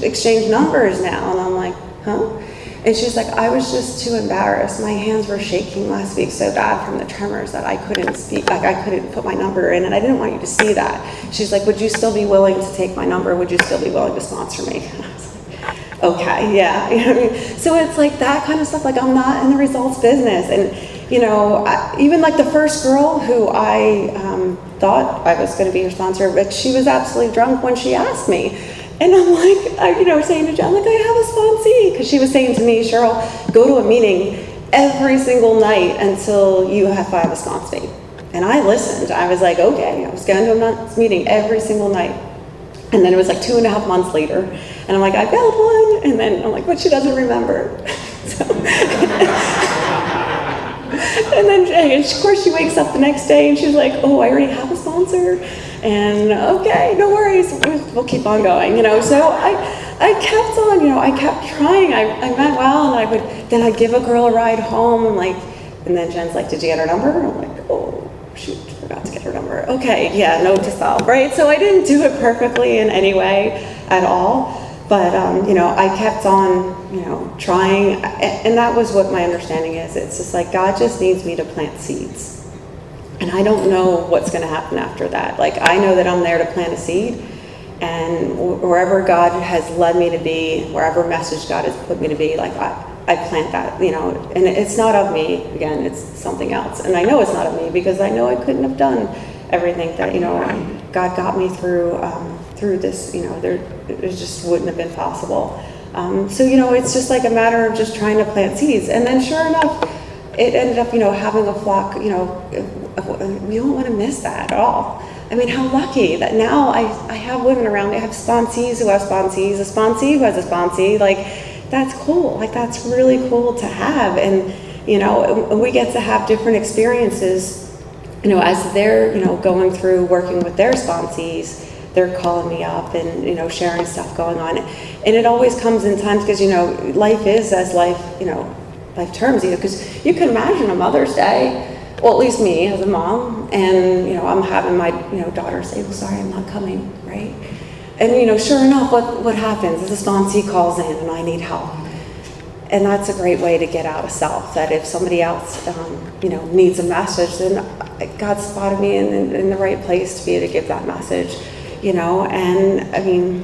exchange numbers now? And I'm like, huh? And she's like, I was just too embarrassed. My hands were shaking last week so bad from the tremors that I couldn't speak, like I couldn't put my number in, and I didn't want you to see that. She's like, would you still be willing to take my number? Would you still be willing to sponsor me? And I was like, okay, yeah. You know what I mean? So it's like that kind of stuff. Like I'm not in the results business. And even like the first girl who I thought I was going to be her sponsor, but she was absolutely drunk when she asked me. And I'm like, saying to Jen, like, I have a sponsee. Because she was saying to me, Cheryl, go to a meeting every single night until you have a sponsee. And I listened. I was like, okay. I was going to a meeting every single night. And then it was like 2.5 months later. And I'm like, I found one. And then I'm like, but she doesn't remember. And then, of course, she wakes up the next day and she's like, oh, I already have a sponsor. And okay, no worries, we'll keep on going, So I kept on, I kept trying. I meant well, and then I'd give a girl a ride home. And then Jen's like, did you get her number? And I'm like, oh, shoot, forgot to get her number. Okay, yeah, note to self, right? So I didn't do it perfectly in any way at all. But, I kept on, trying, and that was what my understanding is. It's just like God just needs me to plant seeds. And I don't know what's going to happen after that. Like, I know that I'm there to plant a seed, and wherever God has led me to be, wherever message God has put me to be, like, I plant that, and it's not of me, again, it's something else. And I know it's not of me because I know I couldn't have done everything that, God got me through this, it just wouldn't have been possible. So, it's just like a matter of just trying to plant seeds. And then sure enough, it ended up, having a flock, we don't want to miss that at all. I mean, how lucky that now I have women around me. I have sponsees who have sponsees, a sponsee who has a sponsee. Like, that's cool. Like, that's really cool to have. And, we get to have different experiences, as they're, going through working with their sponsees. They're calling me up and, sharing stuff going on. And it always comes in times because, life is as life, life terms, because you can imagine a Mother's Day, well, at least me as a mom, and, I'm having my, daughter say, well, sorry, I'm not coming, right? And, sure enough, what happens is a sponsee calls in and I need help. And that's a great way to get out of self, that if somebody else, needs a message, then God spotted me in the right place to be able to give that message, and I mean,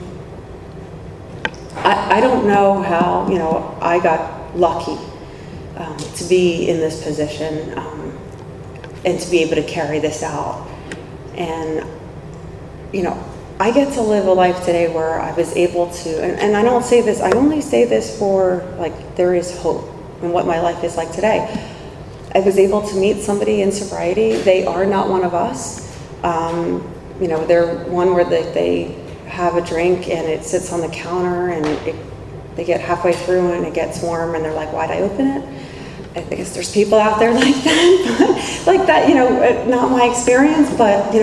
I don't know how, I got lucky to be in this position and to be able to carry this out. And, I get to live a life today where I was able to, and I don't say this, I only say this for, like, there is hope in what my life is like today. I was able to meet somebody in sobriety. They are not one of us. They're one where they have a drink and it sits on the counter and they get halfway through and it gets warm and they're like, why'd I open it? I guess there's people out there like that, not my experience, but,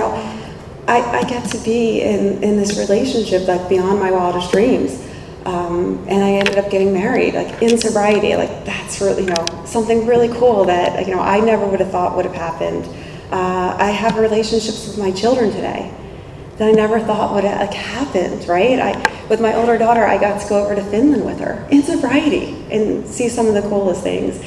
I get to be in this relationship like beyond my wildest dreams. And I ended up getting married, like in sobriety. Like that's really, something really cool that, I never would have thought would have happened. I have relationships with my children today that I never thought would have happened, right? With my older daughter, I got to go over to Finland with her in sobriety and see some of the coolest things.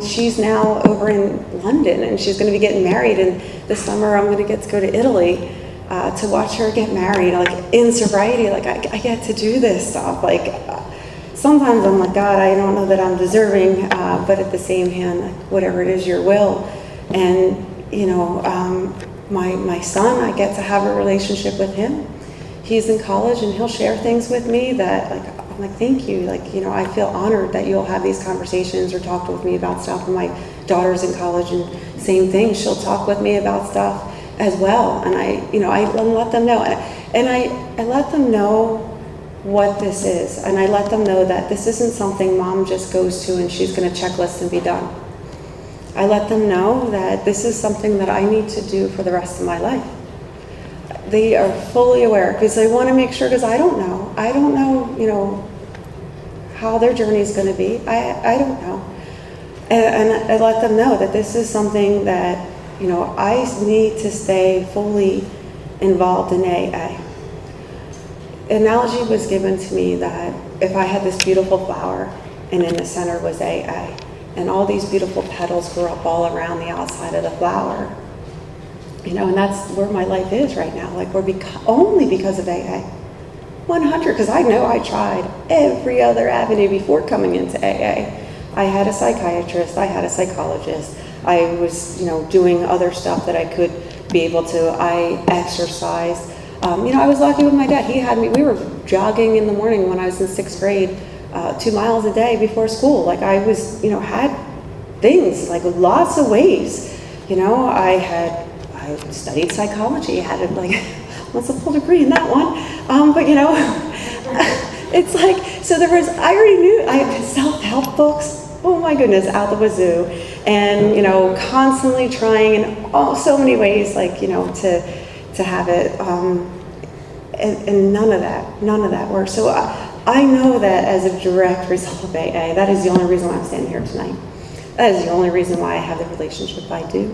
She's now over in London and she's going to be getting married, and this summer I'm going to get to go to Italy to watch her get married, like in sobriety. Like I get to do this stuff. Like sometimes I'm like, God, I don't know that I'm deserving, but at the same hand, like, whatever it is, your will. And my son, I get to have a relationship with him. He's in college and he'll share things with me that I'm like, thank you. Like, I feel honored that you'll have these conversations or talk with me about stuff. And my daughter's in college and same thing. She'll talk with me about stuff as well. And I let them know. And I let them know what this is. And I let them know that this isn't something mom just goes to and she's going to checklist and be done. I let them know that this is something that I need to do for the rest of my life. They are fully aware because they want to make sure, because I don't know, how their journey is going to be. I don't know. And I let them know that this is something that, I need to stay fully involved in AA. An analogy was given to me that if I had this beautiful flower and in the center was AA, and all these beautiful petals grew up all around the outside of the flower, and that's where my life is right now. Like only because of AA. 100, because I know I tried every other avenue before coming into AA. I had a psychiatrist, I had a psychologist, I was, doing other stuff that I could be able to. I exercised. I was lucky with my dad. He had me, we were jogging in the morning when I was in 6th grade, 2 miles a day before school. Like I was, had things, like lots of ways. I studied psychology, I had almost a full degree in that one. But it's like, so there was, I already knew, I had self-help books, oh my goodness, out the wazoo. And, constantly trying in so many ways, to have it. And none of that worked. So I know that as a direct result of AA, that is the only reason why I'm standing here tonight. That is the only reason why I have the relationship I do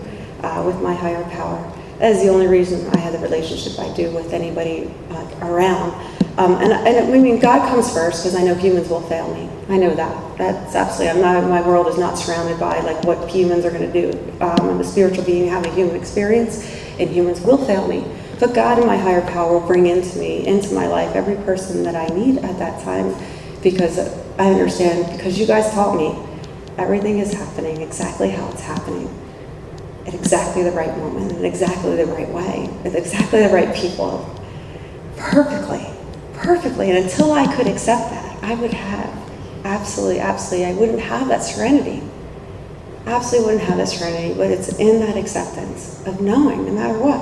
with my higher power. That is the only reason I have the relationship I do with anybody around. And I mean, God comes first because I know humans will fail me. I know that. That's absolutely, my world is not surrounded by what humans are going to do. I'm a spiritual being, having a human experience, and humans will fail me. But God and my higher power will bring into my life, every person that I need at that time, because I understand, because you guys taught me, everything is happening exactly how it's happening, at exactly the right moment, in exactly the right way, with exactly the right people, perfectly. And until I could accept that, I would have, absolutely, I wouldn't have that serenity. Absolutely wouldn't have that serenity, but it's in that acceptance of knowing, no matter what.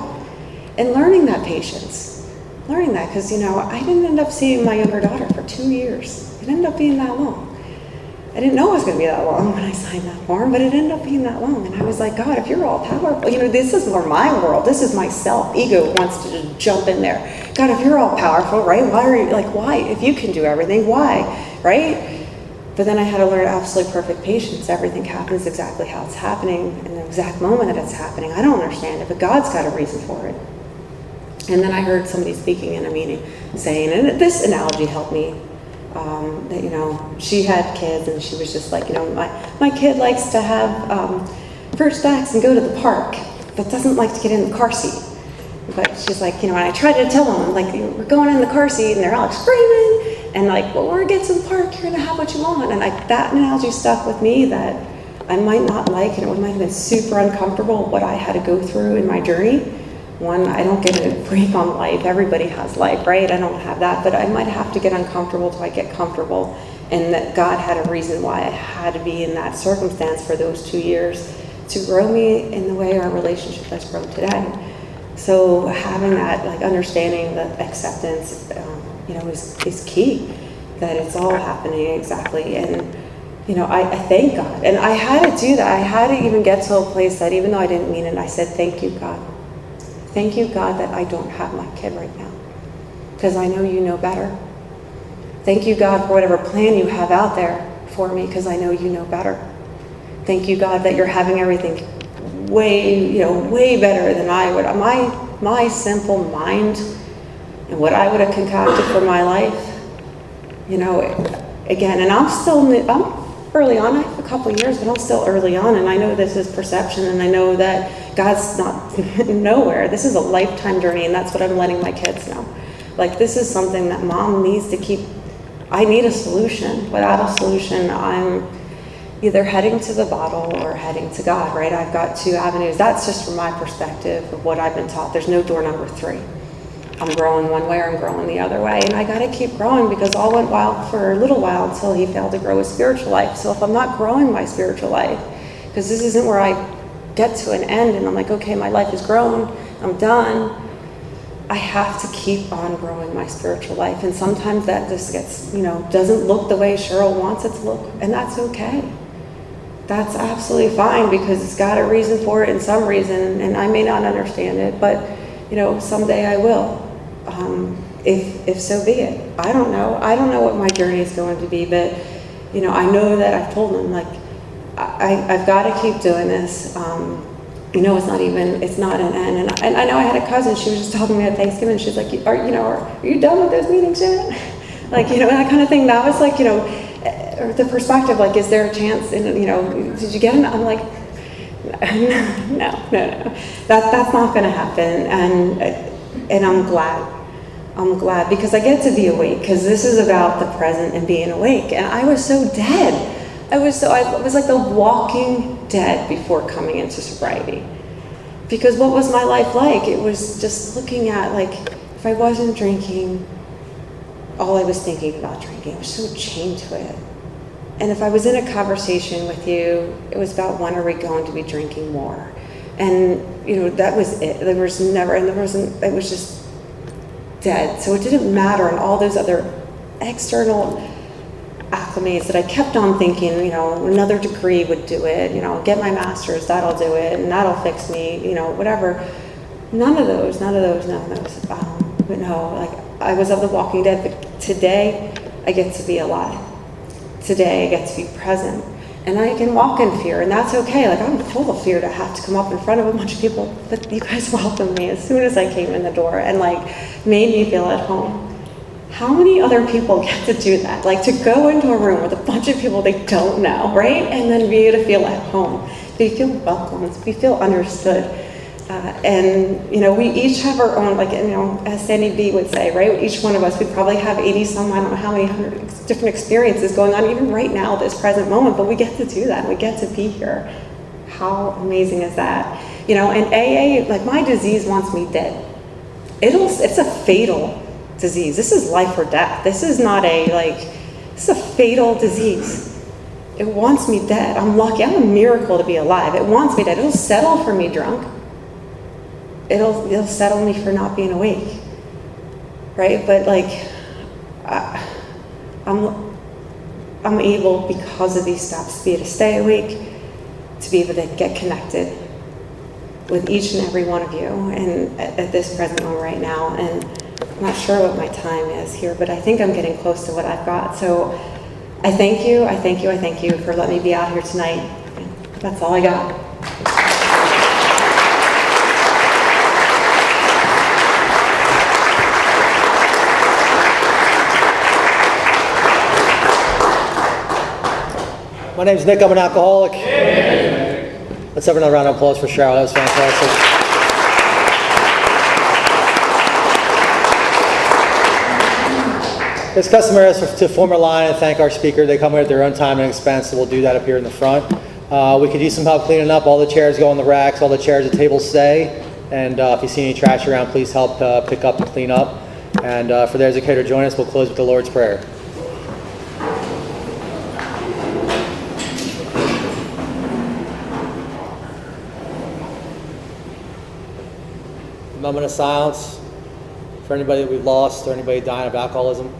And learning that patience, because, I didn't end up seeing my younger daughter for 2 years. It ended up being that long. I didn't know it was going to be that long when I signed that form, but it ended up being that long. And I was like, God, if you're all powerful, this is more my world. This is myself. Ego wants to just jump in there. God, if you're all powerful, right? Why are you, why? If you can do everything, why? Right? But then I had to learn absolutely perfect patience. Everything happens exactly how it's happening in the exact moment that it's happening. I don't understand it, but God's got a reason for it. And then I heard somebody speaking in a meeting saying, and this analogy helped me, that, she had kids and she was just like, my kid likes to have fruit snacks and go to the park, but doesn't like to get in the car seat. But she's like, and I tried to tell them, we're going in the car seat, and they're all screaming, and well, when we get to the park, you're gonna have what you want. And that analogy stuck with me, that I might not like, and it might have been super uncomfortable what I had to go through in my journey. One, I don't get a break on life. Everybody has life, right? I don't have that, but I might have to get uncomfortable till I get comfortable, and that God had a reason why I had to be in that circumstance for those 2 years to grow me in the way our relationship has grown today. So having that, understanding that acceptance, is key, that it's all happening exactly. And, I thank God. And I had to do that. I had to even get to a place that even though I didn't mean it, I said, thank you, God. thank you, God, that I don't have my kid right now, because I know you know better. Thank you, God, for whatever plan you have out there for me, because I know you know better. Thank you, God, that you're having everything way better than I would. My simple mind and what I would have concocted for my life, again, and I'm early on. I have a couple years, but I'm still early on, and I know this is perception, and I know that God's not nowhere. This is a lifetime journey, and that's what I'm letting my kids know. Like, this is something that mom needs to keep. I need a solution. Without a solution, I'm either heading to the bottle or heading to God, right? I've got two avenues. That's just from my perspective of what I've been taught. There's no door number 3. I'm growing one way or I'm growing the other way. And I got to keep growing, because all went wild for a little while until he failed to grow his spiritual life. So if I'm not growing my spiritual life, because this isn't where I get to an end and I'm like, okay, my life is grown, I'm done. I have to keep on growing my spiritual life. And sometimes that just gets, doesn't look the way Cheryl wants it to look. And that's okay. That's absolutely fine, because it's got a reason for it and some reason. And I may not understand it, but, someday I will. If so be it. I don't know. I don't know what my journey is going to be, but, I know that I've told them, like, I've got to keep doing this. It's not an end. And I know I had a cousin, she was just talking to me at Thanksgiving, she's like, are you done with those meetings yet? Like, that kind of thing. That was like, or the perspective, like, is there a chance, and, did you get it? I'm like, no. That's not going to happen. And I'm glad because I get to be awake, because this is about the present and being awake. And I was so dead. I was like the walking dead before coming into sobriety. Because what was my life like? It was just looking at, like, if I wasn't drinking, all I was thinking about drinking. I was so chained to it. And if I was in a conversation with you, it was about, when are we going to be drinking more? And, that was it. It was just dead. So it didn't matter. And all those other external acclimates that I kept on thinking, another degree would do it, get my master's, that'll do it, and that'll fix me, whatever. None of those. But no, like, I was of the walking dead, but today I get to be alive. Today I get to be present. And I can walk in fear, and that's okay. Like, I'm full of fear to have to come up in front of a bunch of people, but you guys welcomed me as soon as I came in the door and, like, made me feel at home. How many other people get to do that? Like, to go into a room with a bunch of people they don't know, right? And then be able to feel at home. They feel welcomed. We feel understood. And, we each have our own, like, as Sandy B would say, right? Each one of us, we probably have 80 some, I don't know how many hundred different experiences going on, even right now, this present moment, but we get to do that. We get to be here. How amazing is that? And AA, like, my disease wants me dead. It's a fatal disease. This is life or death. This is not it's a fatal disease. It wants me dead. I'm lucky. I'm a miracle to be alive. It wants me dead. It'll settle for me drunk. It'll settle me for not being awake. Right? But, like, I'm able, because of these steps, to be able to stay awake, to be able to get connected with each and every one of you, and at this present moment right now. And I'm not sure what my time is here, but I think I'm getting close to what I've got. So I thank you for letting me be out here tonight. That's all I got. My name's Nick, I'm an alcoholic. Let's have another round of applause for Cheryl, that was fantastic. It's customary to form a line and thank our speaker. They come here at their own time and expense, so we'll do that up here in the front. We could use some help cleaning up. All the chairs go on the racks, all the chairs and tables stay. And if you see any trash around, please help pick up and clean up. And for those that care to join us, we'll close with the Lord's Prayer. A moment of silence for anybody that we've lost or anybody dying of alcoholism.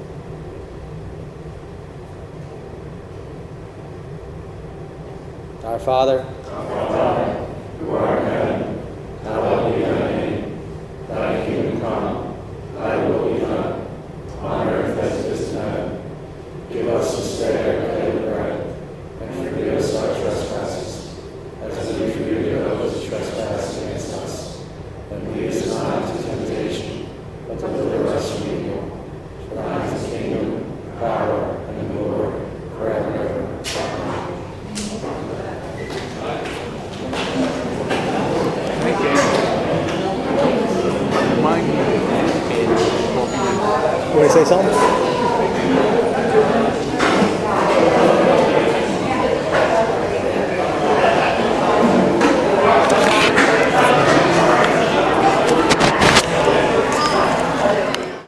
Our Father, who art in heaven, hallowed be thy name. want to say something?